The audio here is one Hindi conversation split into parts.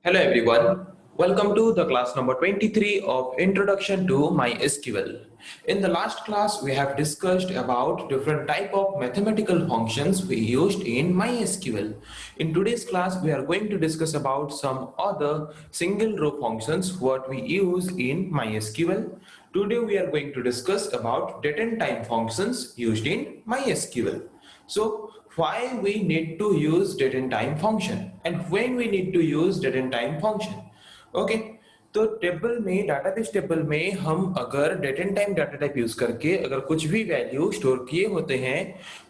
Hello everyone. Welcome to the class number 23 of Introduction to MySQL. In the last class, we have discussed about different type of mathematical functions we used in MySQL. In today's class, we are going to discuss about some other single row functions what we use in MySQL. Today, we are going to discuss about date and time functions used in MySQL. So why we need to use date and time function and when we need to use date and time function. ओके, तो टेबल में डाटाबेस टेबल में हम अगर date and time data type use करके अगर कुछ भी वैल्यू स्टोर किए होते हैं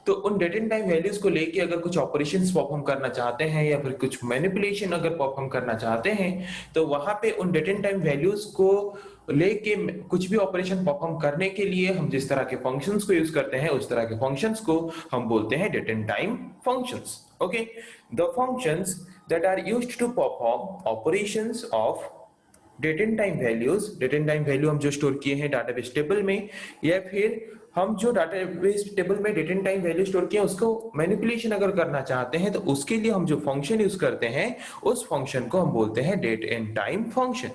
तो उन डेट एंड टाइम वैल्यूज को लेके अगर कुछ ऑपरेशंस परफॉर्म करना चाहते हैं या फिर कुछ मैनिपुलेशन अगर परफॉर्म करना चाहते हैं तो वहां पे उन डेट एंड टाइम वैल्यूज को लेके कुछ भी ऑपरेशन परफॉर्म करने के लिए हम जिस तरह के फंक्शंस को यूज करते हैं उस तरह के फंक्शंस को हम बोलते हैं date and time functions. Okay, the functions that are used to perform operations of date and time values. Date and time value हम जो स्टोर किए हैं डाटाबेस टेबल में या फिर हम जो डाटाबेस टेबल में date and time value store किए हैं उसको मैनिपुलेशन अगर करना चाहते हैं तो उसके लिए हम जो फंक्शन यूज करते हैं उस फंक्शन को हम बोलते हैं डेट एंड टाइम फंक्शन.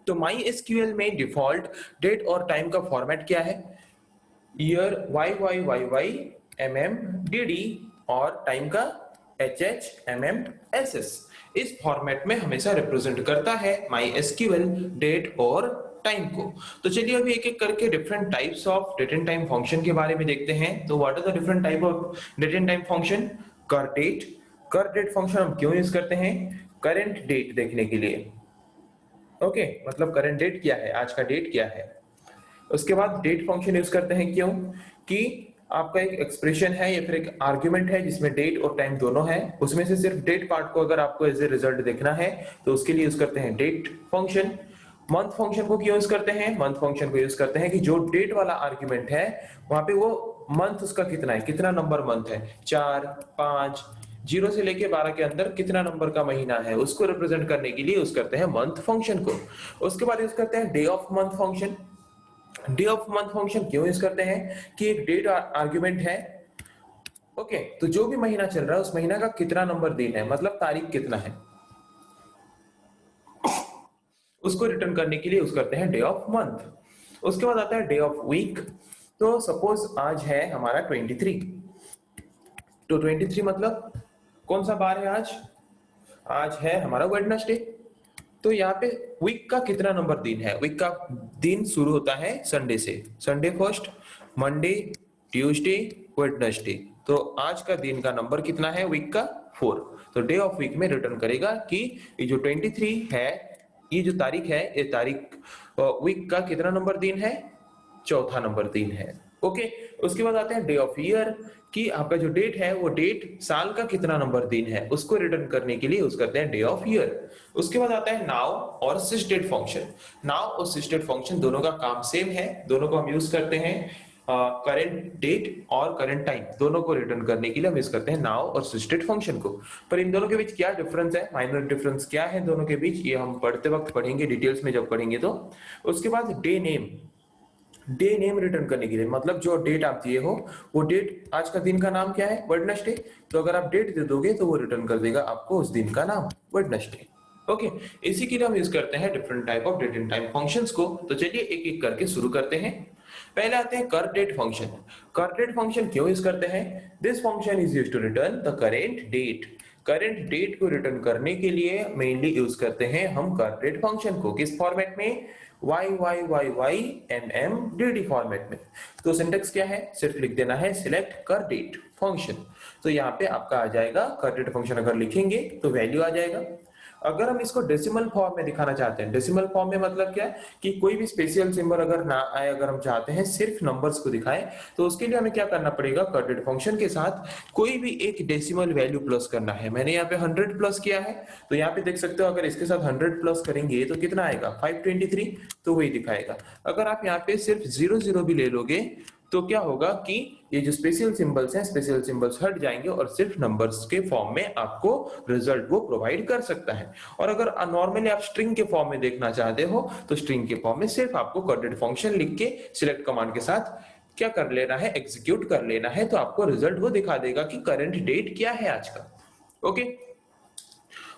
तो माई एसक्यूएल में डिफॉल्ट डेट और टाइम का फॉर्मेट क्या है? Year Y Y Y Y M M D D और टाइम का H H M M S S. इस फॉर्मेट में हमेशा रिप्रेजेंट करता है माई एसक्यूएल डेट और टाइम को. तो चलिए अभी एक एक करके different types of date and time function के बारे में देखते हैं. तो what are the different type of date and time function? Curdate. Curdate function हम क्यों यूज करते हैं? करंट डेट देखने के लिए. ओके, मतलब करंट डेट क्या है, आज का डेट क्या है. उसके बाद डेट फंक्शन यूज करते हैं क्यों? कि आपका एक एक्सप्रेशन है या फिर एक आर्ग्यूमेंट है जिसमें डेट और टाइम दोनों है, उसमें से सिर्फ डेट पार्ट को अगर आपको एज ए रिजल्ट देखना है तो उसके लिए यूज करते हैं डेट फंक्शन. मंथ फंक्शन को क्यों यूज करते हैं? मंथ फंक्शन को यूज करते हैं कि जो डेट वाला आर्ग्यूमेंट है वहां पे वो मंथ उसका कितना है, कितना नंबर मंथ है, 4, 5, 0 से लेके 12 के अंदर कितना नंबर का महीना है उसको रिप्रेजेंट करने के लिए यूज करते हैं मंथ फंक्शन को. उसके बाद यूज करते हैं day of month function. Day of month function क्यों यूज करते हैं? कि एक डेट आर्ग्यूमेंट है. ओके, तो जो भी महीना चल रहा है उस महीना का कितना नंबर दिन है, मतलब तारीख कितना है, उसको रिटर्न करने के लिए यूज करते हैं डे ऑफ मंथ. उसके बाद आता है डे ऑफ वीक. तो सपोज आज है हमारा 23, तो 23 मतलब कौन सा बार है आज? आज है हमारा वेडनेसडे. तो यहाँ पे वीक का कितना नंबर दिन है? वीक का दिन शुरू होता है संडे से. Sunday first, Monday, Tuesday, Wednesday. तो आज का दिन का नंबर कितना है वीक का? 4. तो डे ऑफ वीक में रिटर्न करेगा कि ये जो 23 है, ये जो तारीख है, ये तारीख वीक का कितना नंबर दिन है? चौथा नंबर दिन है. ओके, उसके बाद आते हैं डे ऑफ ईयर कि आपका जो डेट है वो डेट साल का कितना नंबर दिन है उसको रिटर्न करने के लिए यूज करते हैं डे ऑफ ईयर. उसके बाद आता है नाउ और सिस्डेट फंक्शन. नाउ और सिस्डेट फंक्शन दोनों का काम सेम है, दोनों को हम यूज करते हैं करंट डेट और करंट टाइम दोनों को रिटर्न करने के लिए हम यूज करते हैं नाउ और सिस्डेट फंक्शन को. पर इन दोनों के बीच क्या डिफरेंस है, माइनर डिफरेंस क्या है दोनों के बीच, ये हम पढ़ते वक्त पढ़ेंगे डिटेल्स में जब पढ़ेंगे तो. उसके बाद day name. Day name return करने के लिए, मतलब जो डेट आप दिए हो वो डेट, आज का दिन का नाम क्या है? वेडनेसडे. तो अगर आप डेट दे दोगे तो वो रिटर्न कर देगा आपको उस दिन का नाम वेडनेसडे. ओके, इसी के लिए हम यूज करते हैं different type of date and time functions को. तो चलिए एक एक करके शुरू करते हैं. पहले आते हैं curdate function. Curdate function क्यों यूज करते हैं? This function is used to return the current date. Current date को रिटर्न करने के लिए मेनली यूज करते हैं हम कर डेट फंक्शन को. किस फॉर्मेट में? Y Y Y Y M M D D format में. तो सिंटेक्स क्या है? सिर्फ लिख देना है सिलेक्ट कर डेट फंक्शन. तो यहाँ पे आपका आ जाएगा कर डेट फंक्शन. अगर लिखेंगे तो वैल्यू आ जाएगा. अगर हम इसको डेसिमल फॉर्म में दिखाना चाहते हैं, डेसिमल फॉर्म में मतलब क्या है कि कोई भी स्पेशल सिंबल अगर ना आए, अगर हम चाहते हैं सिर्फ नंबर्स को दिखाएं, तो उसके लिए हमें क्या करना पड़ेगा? कॉर्डेड फंक्शन के साथ कोई भी एक डेसिमल वैल्यू प्लस करना है. मैंने यहाँ पे 100 प्लस किया है, तो यहाँ पे देख सकते हो अगर इसके साथ 100 प्लस करेंगे तो कितना आएगा? 523. तो वही दिखाएगा. अगर आप यहाँ पे सिर्फ 00 भी ले लोगे तो क्या होगा कि ये जो स्पेशल सिंबल्स हैं, स्पेशल सिंबल्स हट जाएंगे और सिर्फ नंबर्स के फॉर्म में आपको रिजल्ट वो प्रोवाइड कर सकता है. और अगर नॉर्मली आप स्ट्रिंग के फॉर्म में देखना चाहते हो तो स्ट्रिंग के फॉर्म में सिर्फ आपको कॉर्डेड फंक्शन लिख के सिलेक्ट कमांड के साथ क्या कर लेना है? एग्जीक्यूट कर लेना है. तो आपको रिजल्ट वो दिखा देगा कि करंट डेट क्या है आज का. ओके,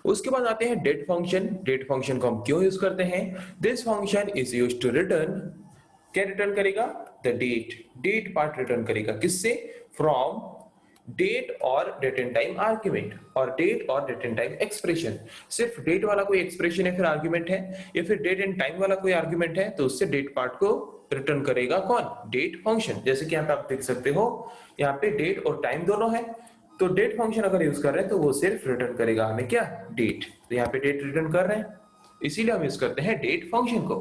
उसके बाद आते हैं डेट फंक्शन। डेट फंक्शन को हम क्यों यूज करते हैं? This function is used to return, क्या रिटर्न करेगा? The date, date part return करेगा। किससे? फ्रॉम डेट और डेट एंड टाइम आर्ग्यूमेंट, और डेट और डेट एंड टाइम एक्सप्रेशन। सिर्फ डेट वाला कोई एक्सप्रेशन है फिर आर्ग्यूमेंट है, या फिर डेट एंड टाइम वाला कोई आर्ग्यूमेंट है, तो उससे डेट पार्ट को रिटर्न करेगा कौन? Date function. जैसे कि यहाँ पे आप देख सकते हो, यहाँ पे डेट और टाइम दोनों है, तो डेट फंक्शन अगर यूज कर रहे हैं तो वो सिर्फ रिटर्न करेगा हमें क्या? डेट। तो यहाँ पे डेट रिटर्न कर रहे हैं, इसीलिए हम यूज करते हैं डेट फंक्शन को।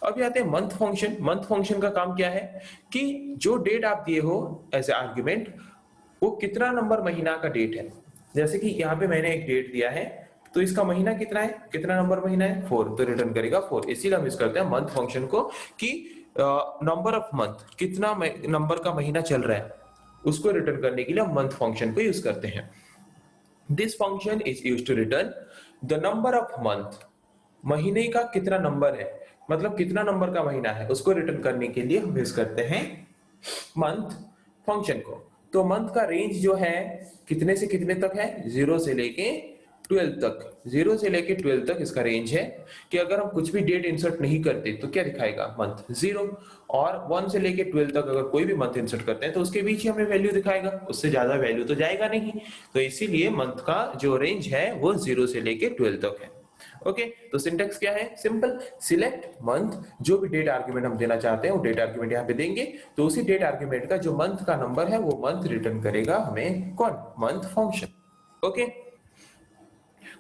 अब आते हैं मंथ फंक्शन। मंथ फंक्शन का काम क्या है कि जो डेट आप दिए हो एज ए आर्ग्यूमेंट, वो कितना नंबर महीना का डेट है। जैसे कि यहाँ पे मैंने एक डेट दिया है, तो इसका महीना कितना है, कितना नंबर महीना है? 4, तो रिटर्न करेगा 4। इसीलिए हम यूज करते हैं मंथ फंक्शन को कि नंबर ऑफ मंथ, कितना नंबर का महीना चल रहा है, उसको रिटर्न करने के लिए हम मंथ फंक्शन को यूज करते हैं। This function is used to return the number of month, महीने का कितना नंबर है, मतलब कितना नंबर का महीना है, उसको रिटर्न करने के लिए हम यूज करते हैं मंथ फंक्शन को। तो मंथ का रेंज जो है कितने से कितने तक है? 0 से लेके 12 तक। 0 से लेके 12 तक इसका रेंज है कि अगर हम कुछ भी डेट इंसर्ट नहीं करते तो क्या दिखाएगा? मंथ 0। और 1 से लेके 12 तक अगर कोई भी मंथ इंसर्ट करते हैं तो उसके बीच ही हमें वैल्यू दिखाएगा, उससे ज्यादा वैल्यू तो जाएगा नहीं। तो इसीलिए मंथ का जो रेंज है वो 0 से लेके 12 तक है। ओके, तो सिंटेक्स क्या है? सिंपल, सिलेक्ट मंथ, जो भी डेट आर्ग्यूमेंट हम देना चाहते हैं वो डेट आर्ग्यूमेंट यहाँ पे देंगे, तो उसी डेट आर्ग्यूमेंट का जो मंथ का नंबर है वो मंथ रिटर्न करेगा हमें कौन? Month function. ओके,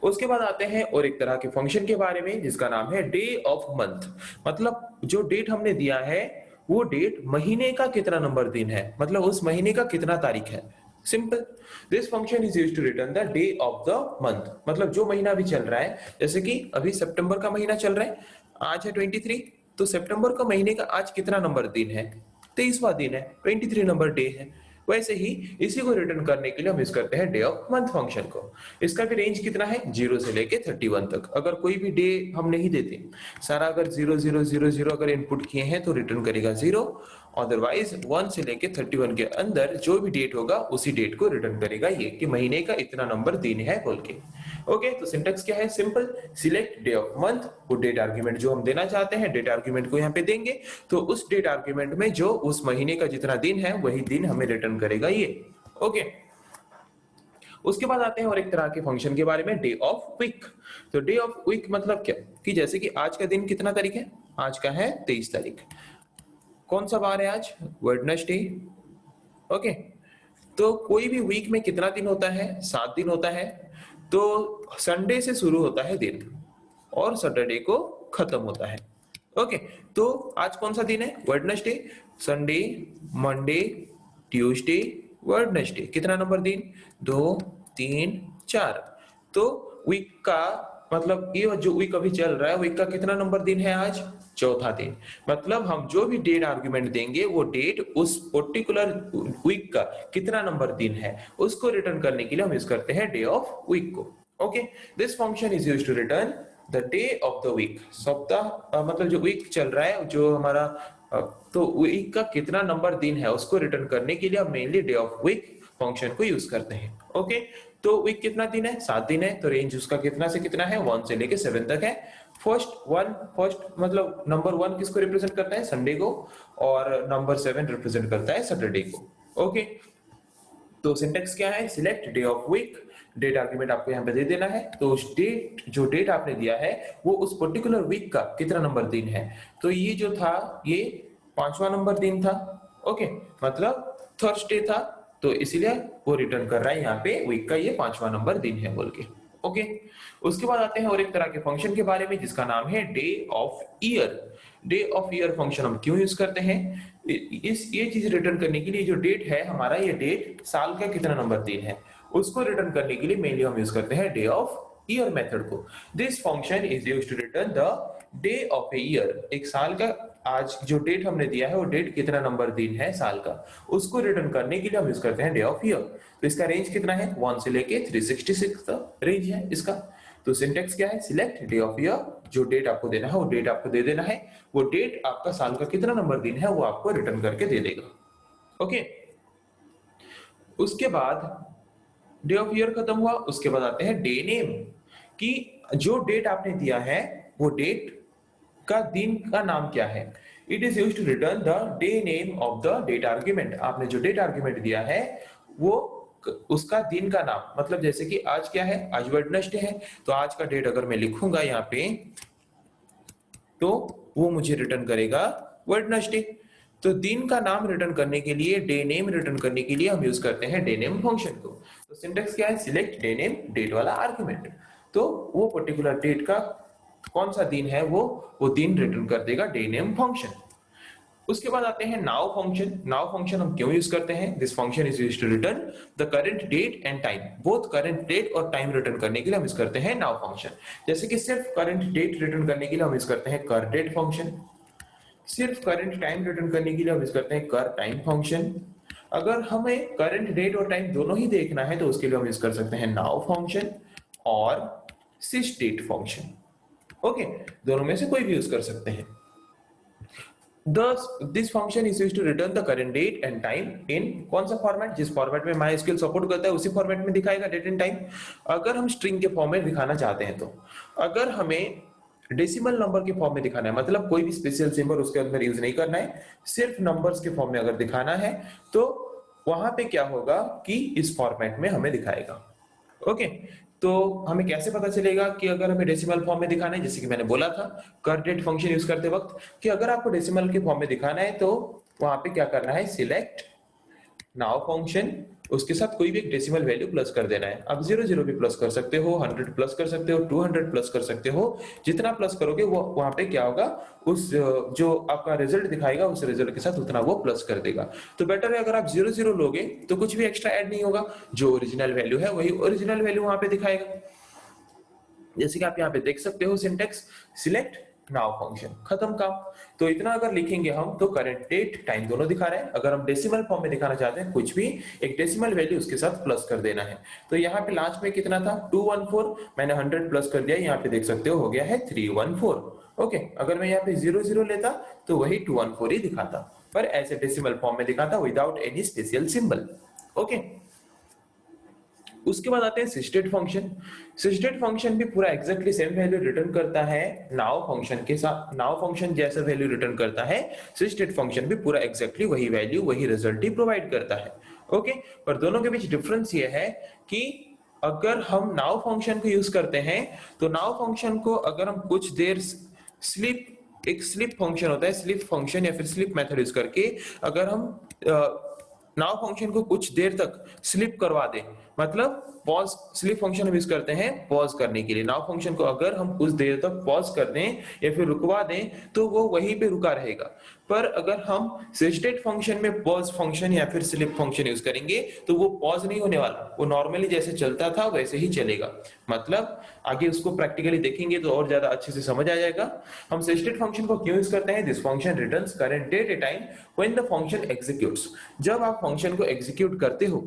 उसके बाद आते हैं और एक तरह के फंक्शन के बारे में जिसका नाम है डे ऑफ मंथ। मतलब जो डेट हमने दिया है वो डेट महीने का कितना नंबर दिन है, मतलब उस महीने का कितना तारीख है। Simple, this function is used to return the day of the month, मतलब जो महीना भी चल रहा है। जैसे कि अभी सितंबर का महीना चल रहा है, आज है 23, तो सितंबर का महीने का आज कितना नंबर दिन है? 23वां दिन है, 23 नंबर डे है। वैसे ही इसी को रिटर्न करने के लिए हम यूज करते हैं डे ऑफ मंथ फंक्शन को। इसका भी रेंज कितना है? 0 से लेके 31 तक। अगर कोई भी डे हम नहीं देते, सारा अगर 0000 अगर इनपुट किए हैं तो रिटर्न करेगा 0, अदरवाइज 1 से लेके 31 के अंदर जो भी डेट होगा उसी डेट को रिटर्न करेगा ये कि महीने का इतना नंबर दिन है बोल के। ओके, तो सिंटेक्स क्या है? Simple, select day of month, वो डेट आर्ग्यूमेंट जो हम देना चाहते हैं डेट आर्ग्यूमेंट को यहाँ पे देंगे, तो उस डेट आर्ग्यूमेंट में जो उस महीने का जितना दिन है वही दिन हमें रिटर्न करेगा ये। ओके, उसके बाद आते हैं और एक तरह के फंक्शन के बारे में, डे ऑफ वीक। तो डे ऑफ वीक मतलब क्या कि जैसे कि आज का दिन कितना तारीख है? आज का है 23 तारीख। कौन सा बार है आज? वेडनेसडे। ओके, तो कोई भी वीक में कितना दिन होता है? 7 दिन होता है। तो संडे से शुरू होता है दिन और सैटरडे को खत्म होता है। ओके, तो आज कौन सा दिन है? Wednesday. Sunday, Monday, Tuesday, Wednesday, कितना नंबर दिन? 2, 3, 4। तो वीक का मतलब ये जो वीक अभी चल रहा है वीक का कितना नंबर दिन है आज? चौथा दिन। मतलब हम जो भी डेट आर्ग्यूमेंट देंगे वो डेट उस पर्टिकुलर वीक का कितना नंबर दिन है उसको रिटर्न करने के लिए हम यूज करते हैं डे ऑफ वीक को। Okay, this function is used to return the day of the week. सप्ताह मतलब जो वीक चल रहा है जो हमारा तो वीक का कितना नंबर दिन है उसको रिटर्न करने के लिए हम mainly day of week function को यूज करते हैं। ओके, तो वीक कितना दिन है? 7 दिन है, तो रेंज उसका कितना से कितना है? 1 से लेके 7 तक है। फर्स्ट मतलब नंबर 1 किसको रिप्रेजेंट करता है? संडे को, और नंबर 7 रिप्रेजेंट करता है सैटरडे को। ओके, तो सिंटेक्स क्या है? Select day of week, date argument आपको यहाँ पे दे देना है, तो उस डेट जो डेट आपने दिया है वो उस पर्टिकुलर वीक का कितना नंबर दिन है। तो ये जो था ये 5वां नंबर दिन था। ओके, मतलब थर्सडे था, तो इसीलिए वो रिटर्न कर रहा है यहाँ पे वीक का ये 5वां नंबर दिन है बोल के। ओके, उसके बाद आते हैं और एक तरह के फंक्शन के बारे में जिसका नाम है day of year. Day of year function हम क्यों यूज करते हैं? ये चीज रिटर्न करने के लिए जो डेट है हमारा, ये डेट साल का कितना नंबर दिन है उसको रिटर्न करने के लिए मेनली हम यूज करते हैं डे ऑफ ईयर मेथड को। This function is used to return the day of a year, एक साल का आज जो डेट हमने दिया है वो डेट कितना नंबर दिन है साल का, उसको रिटर्न करने के लिए हम यूज करते हैं डे ऑफ ईयर। तो इसका रेंज कितना है? 1 से लेके 366 तक रेंज है इसका। तो सिंटेक्स क्या है? सिलेक्ट डे ऑफ ईयर, जो डेट आपको देना है वो डेट आपको दे देना है, वो डेट आपका साल का कितना नंबर दिन है वो आपको रिटर्न करके दे देगा। ओके, उसके बाद डे ऑफ ईयर खत्म हुआ, उसके बाद आते हैं डे नेम कि जो डेट आपने दिया है वो डेट का दिन का नाम क्या है। It is used to return the day name of the date argument. आपने जो डेट आर्ग्यूमेंट दिया है वो उसका दिन का नाम, मतलब जैसे कि आज क्या है, आज वेडनेसडे है, तो आज का डेट अगर मैं लिखूंगा यहाँ पे तो वो मुझे रिटर्न करेगा वेडनेसडे। तो दिन का नाम रिटर्न करने के लिए, डे नेम रिटर्न करने के लिए हम यूज करते हैं डे नेम फंक्शन को। तो सिंटेक्स क्या है, सिलेक्ट डे नेम डेट वाला आर्गुमेंट। तो वो पर्टिकुलर डेट का कौन सा दिन है वो दिन रिटर्न कर देगा डे नेम फंक्शन। उसके बाद आते हैं नाउ फंक्शन। नाउ फंक्शन हम क्यों यूज करते हैं, this function is used to return the current date and time. Both current date और टाइम रिटर्न करने के लिए हम यूज करते हैं नाउ फंक्शन। जैसे कि सिर्फ करंट डेट रिटर्न करने के लिए हम यूज करते हैं कर डेट फंक्शन, सिर्फ करंट टाइम रिटर्न करने के लिए हम यूज करते हैं कर टाइम फंक्शन। अगर हमें करंट डेट और टाइम दोनों ही देखना है तो उसके लिए हम यूज कर सकते हैं नाउ फंक्शन और सिस डेट फंक्शन। ओके, दोनों में से कोई भी यूज कर सकते हैं। Thus, this function is used to return the current date and time in कौन सा फॉर्मेट, जिस फॉर्मेट में MySQL सपोर्ट करता है उसी फॉर्मेट में दिखाएगा डेट एंड टाइम। अगर हम स्ट्रिंग के फॉर्म में दिखाना चाहते हैं तो, अगर हमें डेसिमल नंबर के फॉर्म में दिखाना है, मतलब कोई भी स्पेशल सिंबल उसके अंदर यूज नहीं करना है, सिर्फ नंबर्स के फॉर्म में अगर दिखाना है तो वहां पे क्या होगा कि इस फॉर्मेट में हमें दिखाएगा। ओके, तो हमें कैसे पता चलेगा कि अगर हमें डेसिमल फॉर्म में दिखाना है, जैसे कि मैंने बोला था कर डेट फंक्शन यूज करते वक्त कि अगर आपको डेसिमल के फॉर्म में दिखाना है तो वहां पे क्या करना है, सिलेक्ट नाउ फंक्शन, उसके साथ कोई भी एक डेसिमल वैल्यू प्लस कर देना है। अब 00 भी प्लस कर सकते हो, 100 प्लस कर सकते हो, 200 प्लस कर सकते हो। जितना प्लस करोगे वो वहां पे क्या होगा, उस जो आपका रिजल्ट दिखाएगा उस रिजल्ट के साथ उतना वो प्लस कर देगा। तो बेटर है अगर आप 00 लोगे तो कुछ भी एक्स्ट्रा ऐड नहीं होगा, जो ओरिजिनल वैल्यू है वही ओरिजिनल वैल्यू वहां पे दिखाएगा। जैसे कि आप यहाँ पे देख सकते हो सिंटेक्स, सिलेक्ट नाउ फंक्शन, खत्म काम। तो इतना अगर लिखेंगे हम तो करंट डेट टाइम दोनों दिखा रहे हैं। अगर हम डेसिमल फॉर्म में दिखाना चाहते हैं कुछ भी एक डेसिमल वैल्यू उसके साथ प्लस कर देना है। तो यहाँ पे लास्ट में कितना था 214, मैंने 100 प्लस कर दिया, यहाँ पे देख सकते हो गया है 314। ओके, अगर मैं यहाँ पे 00 लेता तो वही 214 ही दिखाता, पर ऐसे डेसिमल फॉर्म में दिखाता without any special symbol. Okay, उसके बाद आते हैं सिस्टेट फंक्शन। सिस्टेट फंक्शन भी पूरा एग्जैक्टली सेम वैल्यू रिटर्न करता है नाउ फंक्शन के साथ, नाउ फंक्शन जैसा वैल्यू रिटर्न करता है सिस्टेट फंक्शन भी पूरा एग्जैक्टली वही वैल्यू वही रिजल्ट ही प्रोवाइड करता है। ओके, पर दोनों के बीच डिफरेंस ये है कि अगर हम नाउ फंक्शन को यूज करते हैं तो नाउ फंक्शन को अगर हम कुछ देर स्लीप, एक स्लीप फंक्शन होता है, स्लीप फंक्शन या फिर स्लीप मेथड यूज करके अगर हम नाउ फंक्शन को कुछ देर तक स्लिप करवा दें, मतलब पॉज, स्लिप फंक्शन हम यूज करते हैं पॉज करने के लिए। नाउ फंक्शन को अगर हम कुछ देर तक पॉज कर दें या फिर रुकवा दें तो वो वहीं पे रुका रहेगा। पर अगर हम सिस्टेट फंक्शन में पॉज फंक्शन या फिर स्लिप फंक्शन यूज करेंगे तो वो पॉज नहीं होने वाला, वो नॉर्मली जैसे चलता था वैसे ही चलेगा। मतलब आगे उसको प्रैक्टिकली देखेंगे तो और ज्यादा अच्छे से समझ आ जाएगा। हम सिस्टेट फंक्शन को क्यों यूज करते हैं, this function returns current date a time when the function executes. जब आप फंक्शन को एग्जीक्यूट करते हो,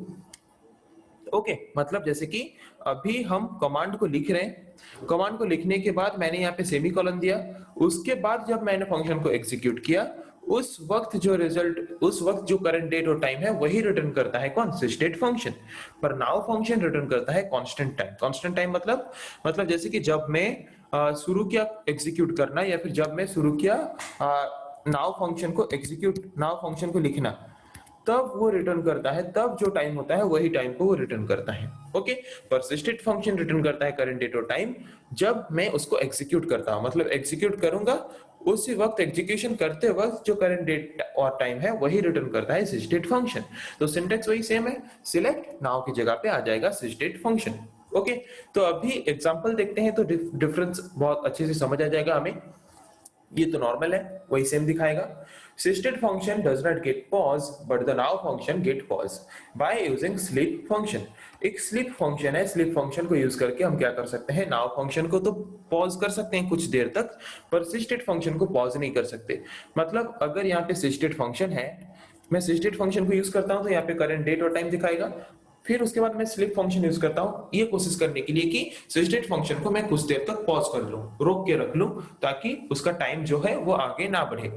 ओके, मतलब जैसे कि अभी हम कमांड को लिख रहे हैं, कमांड को लिखने के बाद मैंने यहाँ पे सेमीकोलन दिया, उसके बाद जब मैंने फंक्शन को एग्जीक्यूट किया उस वक्त जो रिजल्ट, उस वक्त जो करंट डेट और टाइम है वही रिटर्न करता है कौन, सिस्टेट फंक्शन। पर नाउ फंक्शन रिटर्न करता है कांस्टेंट टाइम। कांस्टेंट टाइम मतलब जैसे कि जब मैं शुरू किया एग्जीक्यूट करना या फिर जब मैं शुरू किया नाउ फंक्शन को एग्जीक्यूट, नाउ फंक्शन को लिखना, तब वो रिटर्न करता है, तब जो टाइम होता है वही टाइम को वो रिटर्न करता है। ओके, परसिस्टेंट फंक्शन रिटर्न करता है करंट डेट और टाइम जब मैं उसको एग्जीक्यूट करता हूं, मतलब एग्जीक्यूट करूंगा उसी वक्त, एग्जीक्यूशन करते वक्त जो करंट डेट और टाइम है वही रिटर्न करता है सिस्टेट फंक्शन। तो सिंटेक्स वही सेम है, सिलेक्ट नाउ की जगह पे आ जाएगा सिस्टेट फंक्शन। ओके, तो अभी एग्जांपल देखते हैं तो डिफरेंस बहुत अच्छे से समझ आ जाएगा हमें। ये तो नॉर्मल है, वही सेम दिखाएगा। Sysdate function does not get pause but the now function get pause by using sleep function. एक स्लीप फंक्शन है, स्लीप फंक्शन को यूज करके हम क्या कर सकते हैं, नाउ फंक्शन को तो पॉज कर सकते हैं कुछ देर तक, पर सिस्टेट फंक्शन को पॉज नहीं कर सकते। मतलब अगर यहाँ पे सिस्टेट फंक्शन है, मैं सिस्टेट फंक्शन को यूज करता हूं तो यहाँ पे करंट डेट और टाइम दिखाएगा, फिर उसके बाद मैं स्लीप फंक्शन यूज करता हूं ये कोशिश करने के लिए कि सिस्टेट फंक्शन को मैं कुछ देर तक पॉज कर लूं, रोक के रख लूं, ताकि उसका टाइम जो है वो आगे ना बढ़े।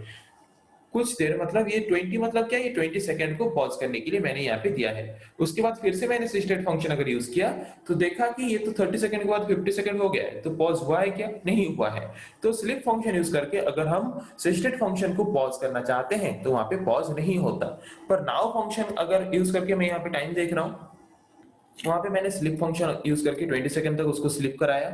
कुछ देर मतलब ये 20 मतलब क्या, ये 20 सेकंड को पॉज करने के लिए मैंने यहाँ पे दिया है। उसके बाद फिर से मैंने सिस्टेट फंक्शन अगर यूज किया तो देखा कि ये तो 30 सेकंड के बाद 50 सेकंड हो गया है, तो पॉज हुआ है क्या? नहीं हुआ है। तो स्लिप फंक्शन यूज करके अगर हम सिस्टेट फंक्शन को पॉज करना चाहते हैं तो वहां पे पॉज नहीं होता। पर नाउ फंक्शन अगर यूज करके मैं यहाँ पे टाइम देख रहा हूँ, वहां पे मैंने स्लिप फंक्शन यूज करके 20 सेकंड तक उसको स्लिप कराया,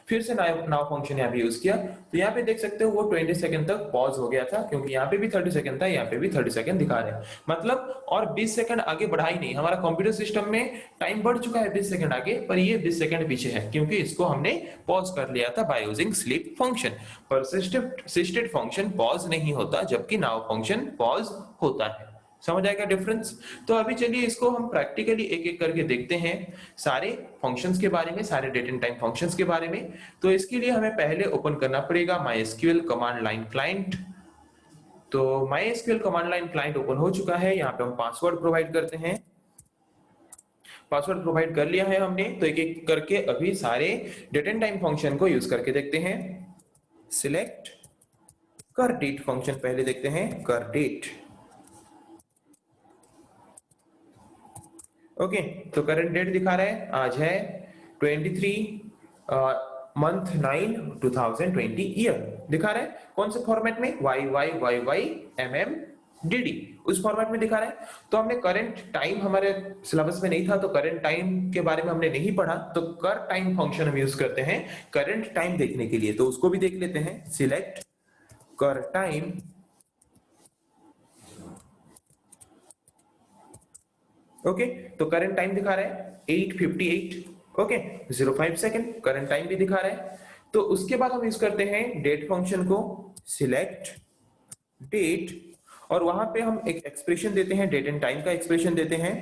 फिर से नाउ फंक्शन यहाँ पे यूज किया, तो यहाँ पे देख सकते हो वो 20 सेकंड तक पॉज हो गया था, क्योंकि यहाँ पे भी 30 सेकंड था, यहाँ पे भी 30 सेकंड दिखा रहे हैं। मतलब और 20 सेकंड आगे बढ़ा ही नहीं, हमारा कंप्यूटर सिस्टम में टाइम बढ़ चुका है 20 सेकंड आगे, पर ये 20 सेकंड पीछे है, क्योंकि इसको हमने पॉज कर लिया था बाय यूजिंग स्लिप फंक्शन। पर सिस्टेट फंक्शन पॉज नहीं होता, जबकि नाउ फंक्शन पॉज होता है। समझ आएगा डिफरेंस? तो अभी चलिए इसको हम प्रैक्टिकली एक एक करके देखते हैं, सारे फंक्शंस के बारे में, सारे डेट एंड टाइम फंक्शंस के बारे में। तो इसके लिए हमें पहले ओपन करना पड़ेगा MySQL कमांड लाइन क्लाइंट। तो MySQL command line client open हो चुका है, यहाँ पे हम पासवर्ड प्रोवाइड करते हैं। पासवर्ड प्रोवाइड कर लिया है हमने, तो एक एक करके अभी सारे डेट एंड टाइम फंक्शन को यूज करके देखते हैं। सिलेक्ट कर डेट फंक्शन पहले देखते हैं, कर डेट। ओके, तो करंट डेट दिखा रहा है, आज है 23 मंथ 9 2020 ईयर दिखा रहा है। कौन से फॉर्मेट में? YYYYMMDD उस फॉर्मेट में दिखा रहा है। तो हमने करंट टाइम, हमारे सिलेबस में नहीं था तो करंट टाइम के बारे में हमने नहीं पढ़ा, तो कर टाइम फंक्शन हम यूज करते हैं करंट टाइम देखने के लिए, तो उसको भी देख लेते हैं। सिलेक्ट कर टाइम, ओके, तो करंट टाइम दिखा रहा है 8:58, ओके, 05 सेकंड करंट टाइम भी दिखा रहा है। तो उसके बाद हम यूज करते हैं डेट फंक्शन को, सिलेक्ट डेट, और वहां पे हम एक एक्सप्रेशन देते हैं, डेट एंड टाइम का एक्सप्रेशन देते हैं।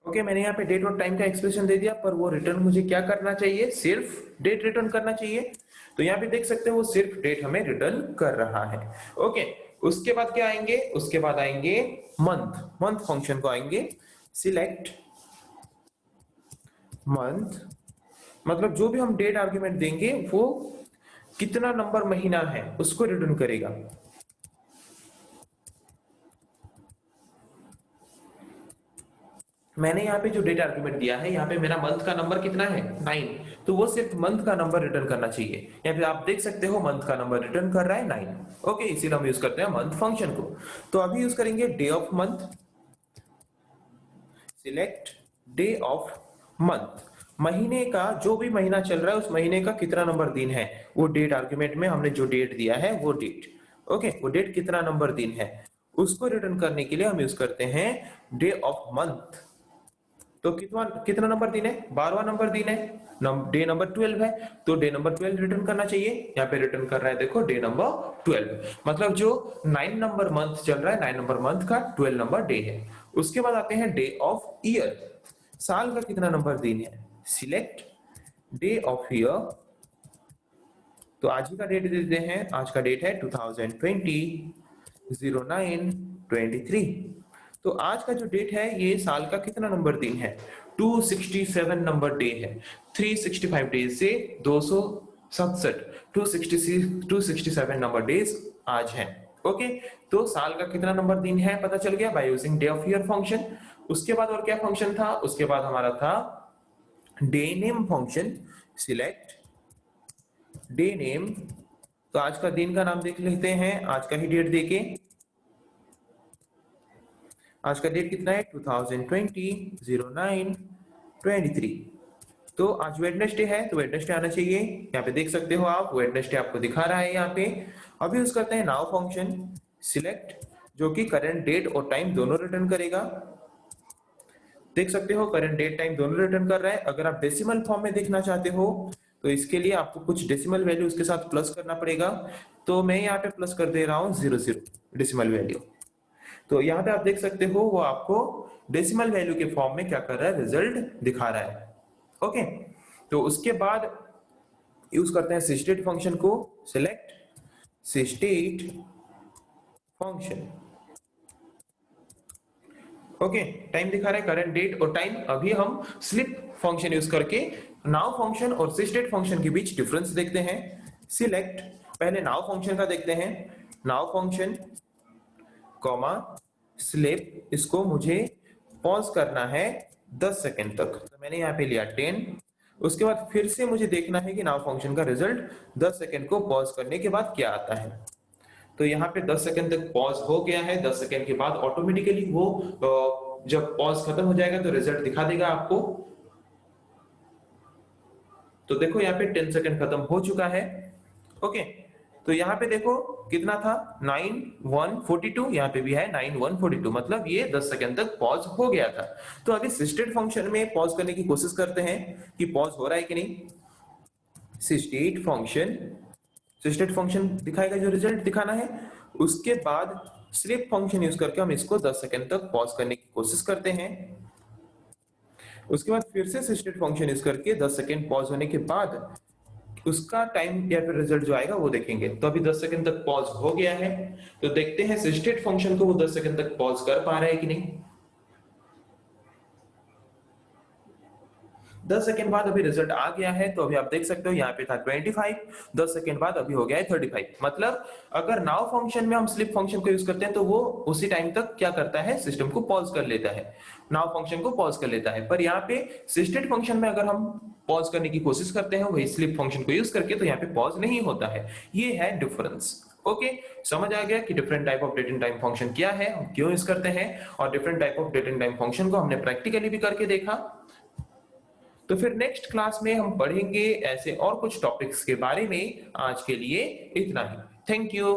ओके, मैंने यहाँ पे डेट और टाइम का एक्सप्रेशन दे दिया, पर वो रिटर्न मुझे क्या करना चाहिए? सिर्फ डेट रिटर्न करना चाहिए। तो यहाँ पे देख सकते हो वो सिर्फ डेट हमें रिटर्न कर रहा है। ओके, उसके बाद क्या आएंगे? उसके बाद आएंगे मंथ। मंथ फंक्शन को आएंगे, सिलेक्ट मंथ, मतलब जो भी हम डेट आर्ग्यूमेंट देंगे वो कितना नंबर महीना है उसको रिटर्न करेगा। मैंने यहाँ पे जो डेट आर्ग्यूमेंट दिया है, यहाँ पे मेरा मंथ का नंबर कितना है? 9, तो वो सिर्फ मंथ का नंबर रिटर्न करना चाहिए। या फिर आप देख सकते हो मंथ का नंबर रिटर्न कर रहा है 9। ओके, इसीलिए हम यूज करते हैं मंथ फंक्शन को। तो अभी यूज करेंगे day of month, select day of month, महीने का जो भी महीना चल रहा है उस महीने का कितना नंबर दिन है, वो डेट आर्ग्यूमेंट में हमने जो डेट दिया है वो डेट, ओके, वो डेट कितना नंबर दिन है उसको रिटर्न करने के लिए हम यूज करते हैं डे ऑफ मंथ। तो कितना कितना नंबर दिन है? 12वां नंबर दिन है, डे नंबर 12 है, तो डे नंबर 12 रिटर्न करना चाहिए। यहाँ पे रिटर्न कर रहा है, देखो डे नंबर 12, मतलब जो 9 नंबर मंथ चल रहा है, 9 नंबर मंथ का 12 नंबर डे है। उसके बाद आते हैं डे ऑफ ईयर, साल का कितना नंबर दिन है? सिलेक्ट डे ऑफ ईयर, तो आज ही का डेट देते हैं, आज का डेट है 2020 09/23। तो आज का जो डेट है ये साल का कितना नंबर दिन है? 267 नंबर डे है, 365 डेज से 267, 267 नंबर डेज आज है। ओके, तो साल का कितना नंबर दिन है पता चल गया by using day of year function. उसके बाद और क्या फंक्शन था? उसके बाद हमारा था day name function, select day name, तो आज का दिन का नाम देख लेते हैं, आज का ही डेट देके, आज का डेट कितना है? 2020 09/23, तो आज वेडनेसडे है तो वेडनेसडे आना चाहिए। यहाँ पे देख सकते हो आप, वेडनेसडे आपको दिखा रहा है यहाँ पे। अभी यूज करते हैं नाउ फंक्शन, सिलेक्ट, जो कि करंट डेट और टाइम दोनों रिटर्न करेगा। देख सकते हो करंट डेट टाइम दोनों रिटर्न कर रहा है। अगर आप डेसिमल फॉर्म में देखना चाहते हो तो इसके लिए आपको कुछ डेसिमल वैल्यू उसके साथ प्लस करना पड़ेगा, तो मैं यहाँ पे प्लस कर दे रहा हूँ 00 डेसिमल वैल्यू। तो यहाँ पे आप देख सकते हो वो आपको डेसिमल वैल्यू के फॉर्म में क्या कर रहा है? रिजल्ट दिखा रहा है। ओके, तो उसके बाद यूज करते हैं सिस्टेट फंक्शन को, सिलेक्ट सिस्टेट फंक्शन, ओके, टाइम दिखा रहा है करंट डेट और टाइम। अभी हम स्लिप फंक्शन यूज करके नाउ फंक्शन और सिस्टेट फंक्शन के बीच डिफरेंस देखते हैं। सिलेक्ट, पहले नाउ फंक्शन का देखते हैं। नाउ फंक्शन कॉमा स्लिप, इसको मुझे पॉज करना है 10 सेकंड तक, तो मैंने यहाँ पे लिया 10। उसके बाद फिर से मुझे देखना है कि नाउ फंक्शन का रिजल्ट 10 सेकंड को पॉज करने के बाद क्या आता है। तो यहाँ पे 10 सेकंड तक पॉज हो गया है। 10 सेकंड के बाद ऑटोमेटिकली वो जब पॉज खत्म हो जाएगा तो रिजल्ट दिखा देगा आपको। तो देखो यहाँ पे 10 सेकंड खत्म हो चुका है। ओके, तो यहाँ पे देखो कितना था 9142, यहाँ पे भी है 9142, मतलब ये 10 सेकंड तक पॉज हो गया था। तो अभी सिस्टेट फंक्शन में पॉज करने की कोशिश करते हैं कि पॉज हो रहा है कि नहीं। सिस्टेट फंक्शन दिखाएगा जो रिजल्ट दिखाना है। उसके बाद स्लिप फंक्शन यूज करके हम इसको 10 सेकंड तक पॉज करने की कोशिश करते हैं। उसके बाद फिर से सिस्टेट फंक्शन यूज करके 10 सेकंड पॉज होने के बाद उसका टाइम या फिर रिजल्ट जो आएगा वो देखेंगे। तो अभी 10 सेकंड तक पॉज हो गया है, तो देखते हैं सिस्टेट फंक्शन को वो 10 सेकंड तक पॉज कर पा रहा है कि नहीं। 10 सेकंड बाद अभी रिजल्ट आ गया है, तो अभी आप देख सकते हो यहाँ पे था 25, 10 सेकंड बाद अभी हो गया है 35। मतलब अगर नाउ फंक्शन में हम स्लिप फंक्शन को यूज करते हैं तो वो उसी टाइम तक क्या करता है, सिस्टम को पॉज कर लेता है, नाउ फंक्शन को पॉज कर लेता है। पर यहाँ पे सिस्टेट फंक्शन में अगर हम पॉज करने की कोशिश करते हैं वही स्लिप फंक्शन को यूज करके, तो यहाँ पे पॉज नहीं होता है। ये है डिफरेंस। ओके, समझ आ गया कि different type of date and time function क्या है, हम क्यों यूज करते हैं, और different type of date and time function को हमने प्रैक्टिकली भी करके देखा। तो फिर नेक्स्ट क्लास में हम पढ़ेंगे ऐसे और कुछ टॉपिक्स के बारे में। आज के लिए इतना ही। Thank you.